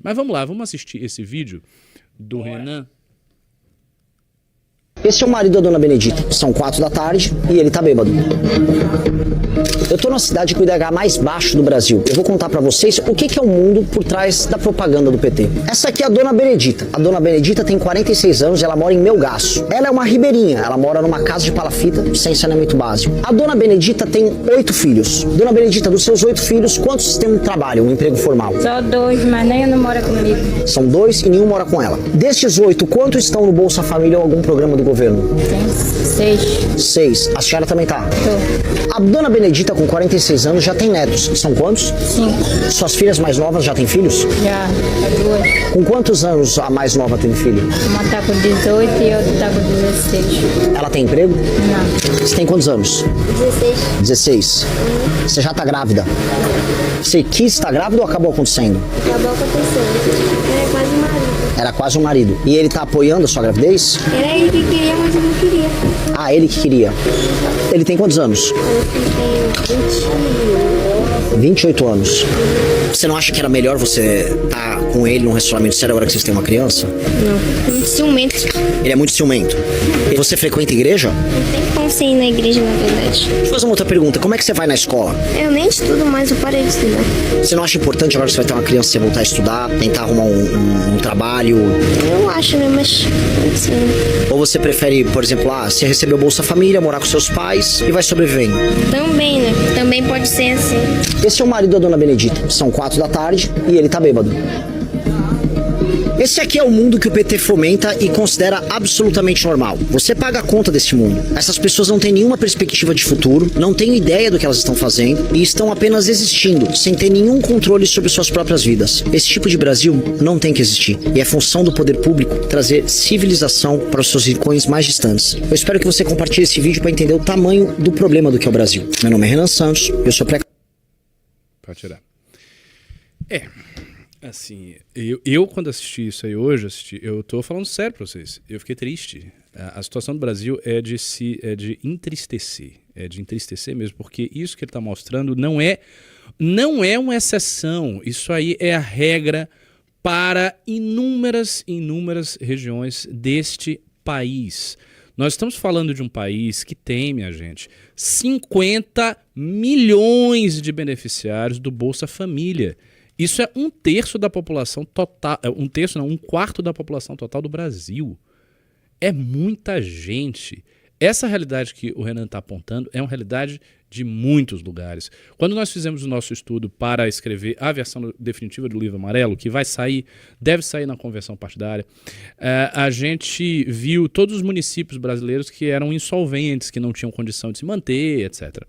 Mas vamos lá, vamos assistir esse vídeo do Renan. Esse é o marido da dona Benedita. São 4 da tarde e ele tá bêbado. Eu tô na cidade com o IDH mais baixo do Brasil. Eu vou contar pra vocês o que é o mundo por trás da propaganda do PT. Essa aqui é a dona Benedita. A dona Benedita tem 46 anos e ela mora em Melgaço. Ela é uma ribeirinha. Ela mora numa casa de palafita sem saneamento básico. A dona Benedita tem 8 filhos. Dona Benedita, dos seus 8 filhos, quantos têm um trabalho, um emprego formal? Só 2, mas nem não mora comigo. São 2 e nenhum mora com ela. Destes 8, quantos estão no Bolsa Família ou algum programa do governo? Tem 6. 6. A senhora também tá? Tô. A dona Benedita, com 46 anos, já tem netos. São quantos? 5. Suas filhas mais novas já têm filhos? Já, 2. Com quantos anos a mais nova tem filho? Uma tá com 18 e outra tá com 16. Ela tem emprego? Não. Você tem quantos anos? 16. 16. Você já tá grávida? Você quis estar grávida ou acabou acontecendo? Acabou acontecendo. Era quase um marido. Era quase um marido. E ele tá apoiando a sua gravidez? Era ele que queria, mas eu não queria. Ah, ele que queria. Ele tem quantos anos? Eu tenho 28 anos. Você não acha que era melhor você estar com ele num relacionamento sério agora que vocês têm uma criança? Não. Muito ciumento. Ele é muito ciumento. E você frequenta igreja? Não tem como você ir na igreja, na verdade. Deixa eu fazer uma outra pergunta. Como é que você vai na escola? Eu nem estudo mais, eu parei de estudar. Você não acha importante agora que você vai ter uma criança, você voltar a estudar, tentar arrumar um trabalho? Eu acho, né? Mas assim, Ou você prefere, por exemplo, você recebeu Bolsa Família, morar com seus pais e vai sobrevivendo? também, né? Também pode ser assim. Esse é o marido da dona Benedita. São 4 da tarde e ele tá bêbado. Esse aqui é o mundo que o PT fomenta e considera absolutamente normal. Você paga a conta desse mundo. Essas pessoas não têm nenhuma perspectiva de futuro, não têm ideia do que elas estão fazendo e estão apenas existindo, sem ter nenhum controle sobre suas próprias vidas. Esse tipo de Brasil não tem que existir. E é função do poder público trazer civilização para os seus rincões mais distantes. Eu espero que você compartilhe esse vídeo para entender o tamanho do problema do que é o Brasil. Meu nome é Renan Santos, eu sou Pode tirar. Assim, eu quando assisti isso aí hoje, eu tô falando sério pra vocês. Eu fiquei triste. A situação do Brasil é de entristecer. É de entristecer mesmo, porque isso que ele tá mostrando não é uma exceção. Isso aí é a regra para inúmeras regiões deste país. Nós estamos falando de um país que tem, minha gente, 50 milhões de beneficiários do Bolsa Família. Isso é 1/3 da população total, 1/3 não, 1/4 da população total do Brasil. É muita gente. Essa realidade que o Renan está apontando é uma realidade de muitos lugares. Quando nós fizemos o nosso estudo para escrever a versão definitiva do livro amarelo, que deve sair na convenção partidária, a gente viu todos os municípios brasileiros que eram insolventes, que não tinham condição de se manter, etc.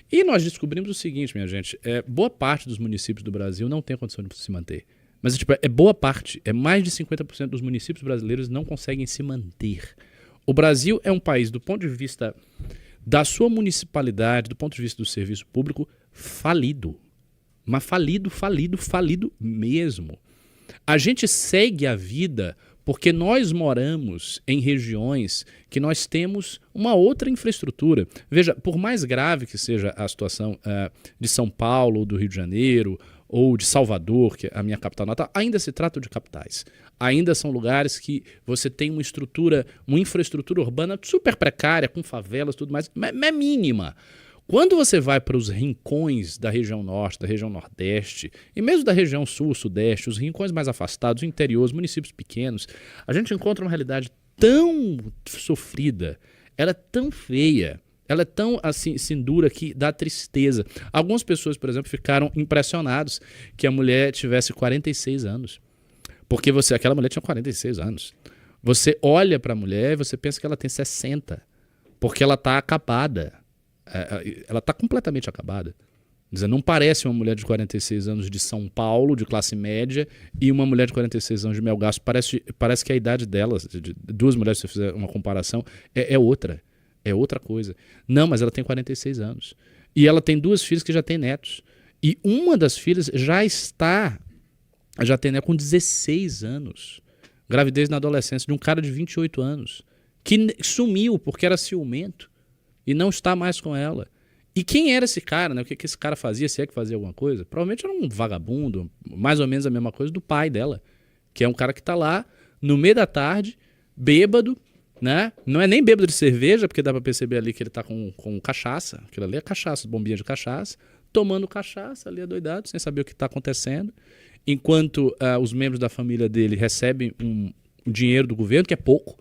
E nós descobrimos o seguinte, minha gente, boa parte dos municípios do Brasil não tem condição de se manter. Mas é boa parte, mais de 50% dos municípios brasileiros não conseguem se manter. O Brasil é um país, do ponto de vista da sua municipalidade, do ponto de vista do serviço público, falido. Mas falido mesmo. A gente segue a vida porque nós moramos em regiões que nós temos uma outra infraestrutura. Veja, por mais grave que seja a situação de São Paulo, ou do Rio de Janeiro, ou de Salvador, que é a minha capital natal, ainda se trata de capitais. Ainda são lugares que você tem uma infraestrutura urbana super precária, com favelas e tudo mais, mas é mínima. Quando você vai para os rincões da região norte, da região nordeste, e mesmo da região sul, sudeste, os rincões mais afastados, o interior, os municípios pequenos, a gente encontra uma realidade tão sofrida, ela é tão feia, ela é tão assim dura que dá tristeza. Algumas pessoas, por exemplo, ficaram impressionados que a mulher tivesse 46 anos. Porque aquela mulher tinha 46 anos. Você olha para a mulher e você pensa que ela tem 60, porque ela está acabada. Ela está completamente acabada. Não parece uma mulher de 46 anos de São Paulo, de classe média, e uma mulher de 46 anos de Melgaço. Parece que a idade delas, de duas mulheres, se você fizer uma comparação, é outra. É outra coisa. Não, mas ela tem 46 anos. E ela tem 2 filhas que já têm netos. E uma das filhas já tem neto com 16 anos. Gravidez na adolescência de um cara de 28 anos. Que sumiu porque era ciumento. E não está mais com ela. E quem era esse cara, né? O que esse cara fazia, se é que fazia alguma coisa? Provavelmente era um vagabundo, mais ou menos a mesma coisa do pai dela, que é um cara que tá lá no meio da tarde, bêbado, né? Não é nem bêbado de cerveja, porque dá pra perceber ali que ele tá com cachaça. Aquilo ali é cachaça, bombinha de cachaça, tomando cachaça ali adoidado, sem saber o que tá acontecendo, enquanto os membros da família dele recebem um dinheiro do governo, que é pouco,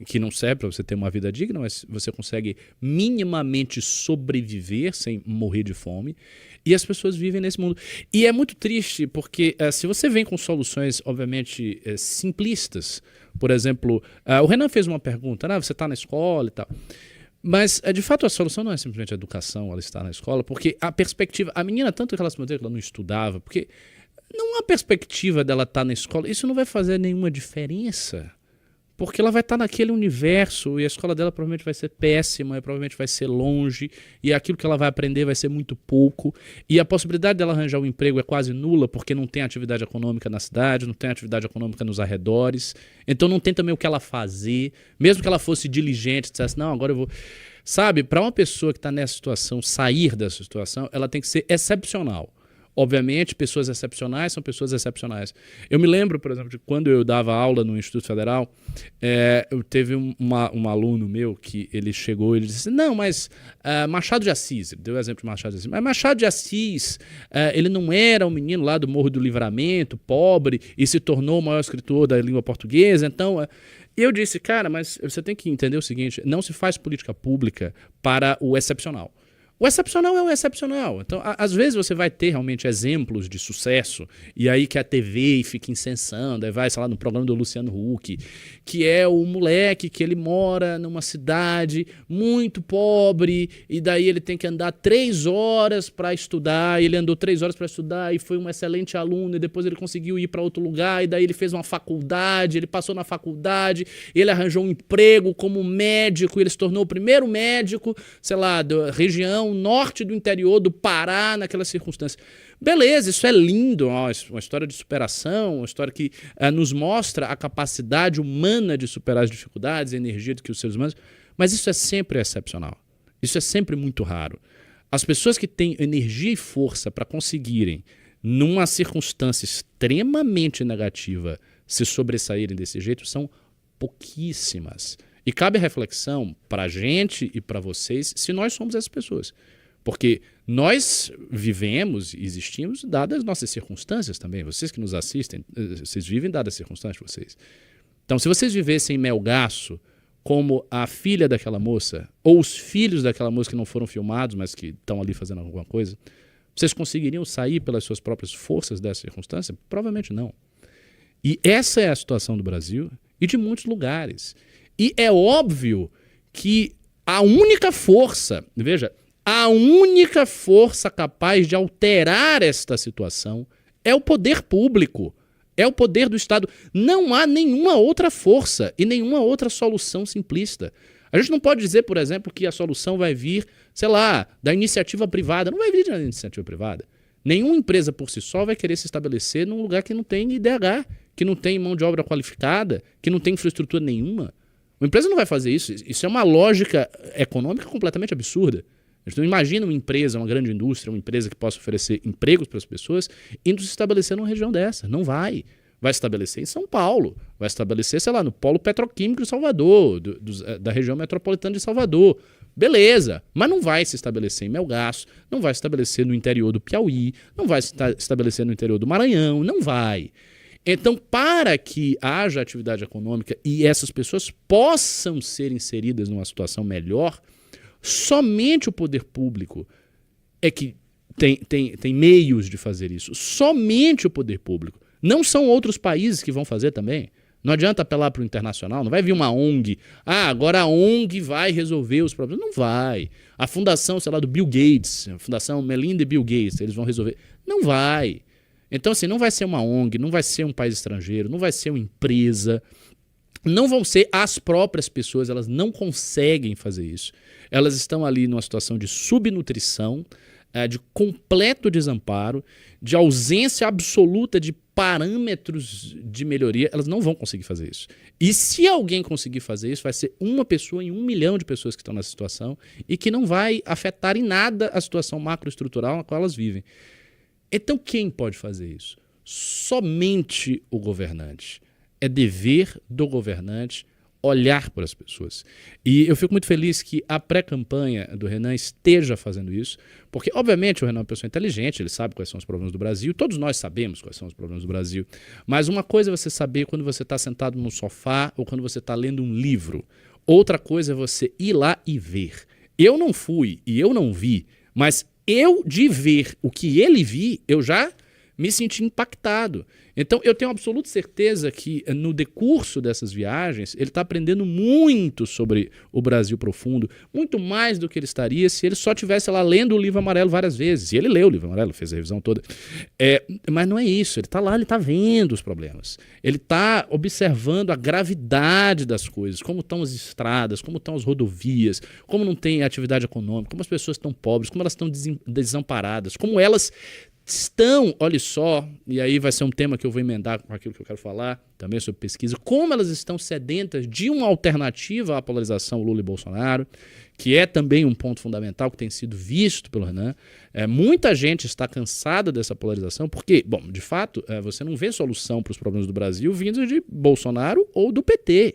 que não serve para você ter uma vida digna, mas você consegue minimamente sobreviver sem morrer de fome, e as pessoas vivem nesse mundo. E é muito triste, porque se você vem com soluções, obviamente, simplistas, por exemplo, o Renan fez uma pergunta, você está na escola e tal, mas, de fato, a solução não é simplesmente a educação, ela está na escola, porque a perspectiva, a menina, tanto que ela se manteve, ela não estudava, porque não há perspectiva dela estar na escola, isso não vai fazer nenhuma diferença. Porque ela vai estar naquele universo e a escola dela provavelmente vai ser péssima, provavelmente vai ser longe, e aquilo que ela vai aprender vai ser muito pouco. E a possibilidade dela arranjar um emprego é quase nula, porque não tem atividade econômica na cidade, não tem atividade econômica nos arredores. Então não tem também o que ela fazer. Mesmo que ela fosse diligente, dissesse, não, agora eu vou... Sabe, para uma pessoa que está nessa situação, sair dessa situação, ela tem que ser excepcional. Obviamente, pessoas excepcionais são pessoas excepcionais. Eu me lembro, por exemplo, de quando eu dava aula no Instituto Federal, eu teve um aluno meu que ele chegou e ele disse, não, mas Machado de Assis, ele deu o exemplo de Machado de Assis, mas Machado de Assis, ele não era um menino lá do Morro do Livramento, pobre, e se tornou o maior escritor da língua portuguesa, então... Eu disse, cara, mas você tem que entender o seguinte, não se faz política pública para o excepcional. O excepcional é o excepcional. Então, às vezes você vai ter realmente exemplos de sucesso, e aí que a TV fica incensando, aí vai, sei lá, no programa do Luciano Huck, que é o moleque que ele mora numa cidade muito pobre, e daí ele tem que andar 3 horas para estudar, e ele andou 3 horas para estudar, e foi um excelente aluno, e depois ele conseguiu ir para outro lugar, e daí ele fez uma faculdade, ele passou na faculdade, ele arranjou um emprego como médico, e ele se tornou o primeiro médico, sei lá, da região norte do interior do Pará, naquelas circunstâncias. Beleza, isso é lindo, uma história de superação, uma história que nos mostra a capacidade humana de superar as dificuldades, a energia que os seres humanos... Mas isso é sempre excepcional. Isso é sempre muito raro. As pessoas que têm energia e força para conseguirem, numa circunstância extremamente negativa, se sobressaírem desse jeito, são pouquíssimas. E cabe a reflexão para a gente e para vocês se nós somos essas pessoas. Porque nós vivemos e existimos dadas as nossas circunstâncias também. Vocês que nos assistem, vocês vivem dadas as circunstâncias de vocês. Então, se vocês vivessem em Melgaço como a filha daquela moça, ou os filhos daquela moça que não foram filmados, mas que estão ali fazendo alguma coisa, vocês conseguiriam sair pelas suas próprias forças dessa circunstância? Provavelmente não. E essa é a situação do Brasil e de muitos lugares. E é óbvio que a única força, veja, a única força capaz de alterar esta situação é o poder público, é o poder do Estado. Não há nenhuma outra força e nenhuma outra solução simplista. A gente não pode dizer, por exemplo, que a solução vai vir, sei lá, da iniciativa privada. Não vai vir da iniciativa privada. Nenhuma empresa por si só vai querer se estabelecer num lugar que não tem IDH, que não tem mão de obra qualificada, que não tem infraestrutura nenhuma. Uma empresa não vai fazer isso. Isso é uma lógica econômica completamente absurda. Então imagina uma empresa, uma grande indústria, uma empresa que possa oferecer empregos para as pessoas, indo se estabelecer numa região dessa. Não vai. Vai se estabelecer em São Paulo. Vai se estabelecer, sei lá, no polo petroquímico de Salvador, da região metropolitana de Salvador. Beleza, mas não vai se estabelecer em Melgaço, não vai se estabelecer no interior do Piauí, não vai se estabelecer no interior do Maranhão, não vai. Então, para que haja atividade econômica e essas pessoas possam ser inseridas numa situação melhor, somente o poder público é que tem meios de fazer isso. Somente o poder público. Não são outros países que vão fazer também. Não adianta apelar para o internacional, não vai vir uma ONG. Agora a ONG vai resolver os problemas. Não vai. A fundação, sei lá, do Bill Gates, a fundação Melinda e Bill Gates, eles vão resolver. Não vai. Então, assim, não vai ser uma ONG, não vai ser um país estrangeiro, não vai ser uma empresa, não vão ser as próprias pessoas, elas não conseguem fazer isso. Elas estão ali numa situação de subnutrição, de completo desamparo, de ausência absoluta de parâmetros de melhoria, elas não vão conseguir fazer isso. E se alguém conseguir fazer isso, vai ser uma pessoa em 1 milhão de pessoas que estão nessa situação e que não vai afetar em nada a situação macroestrutural na qual elas vivem. Então quem pode fazer isso? Somente o governante. É dever do governante olhar para as pessoas. E eu fico muito feliz que a pré-campanha do Renan esteja fazendo isso, porque, obviamente, o Renan é uma pessoa inteligente, ele sabe quais são os problemas do Brasil, todos nós sabemos quais são os problemas do Brasil, mas uma coisa é você saber quando você está sentado no sofá ou quando você está lendo um livro, outra coisa é você ir lá e ver. Eu não fui e eu não vi, mas eu, de ver o que ele vi, eu já me senti impactado. Então, eu tenho absoluta certeza que no decurso dessas viagens, ele está aprendendo muito sobre o Brasil profundo, muito mais do que ele estaria se ele só estivesse lá lendo o livro amarelo várias vezes. E ele leu o livro amarelo, fez a revisão toda. Mas não é isso, ele está lá, ele está vendo os problemas. Ele está observando a gravidade das coisas, como estão as estradas, como estão as rodovias, como não tem atividade econômica, como as pessoas estão pobres, como elas estão desamparadas, como elas estão, olha só, e aí vai ser um tema que eu vou emendar com aquilo que eu quero falar, também sobre pesquisa, como elas estão sedentas de uma alternativa à polarização Lula e Bolsonaro, que é também um ponto fundamental que tem sido visto pelo Renan. Muita gente está cansada dessa polarização, porque, bom, de fato, você não vê solução para os problemas do Brasil vindo de Bolsonaro ou do PT.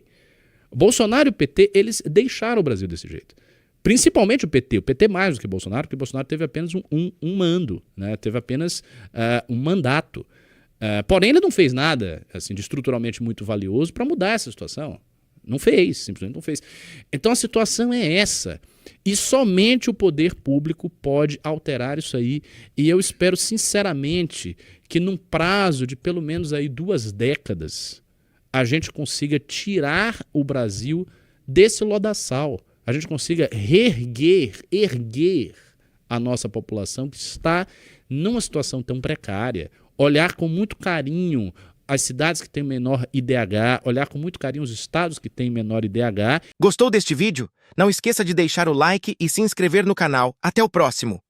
Bolsonaro e o PT, eles deixaram o Brasil desse jeito. Principalmente o PT mais do que Bolsonaro, porque Bolsonaro teve apenas um mando, né? Teve apenas um mandato. Porém, ele não fez nada assim, de estruturalmente muito valioso para mudar essa situação. Não fez, simplesmente não fez. Então a situação é essa. E somente o poder público pode alterar isso aí. E eu espero sinceramente que num prazo de pelo menos aí 2 décadas a gente consiga tirar o Brasil desse lodaçal. A gente consiga erguer a nossa população que está numa situação tão precária, olhar com muito carinho as cidades que têm menor IDH, olhar com muito carinho os estados que têm menor IDH. Gostou deste vídeo? Não esqueça de deixar o like e se inscrever no canal. Até o próximo!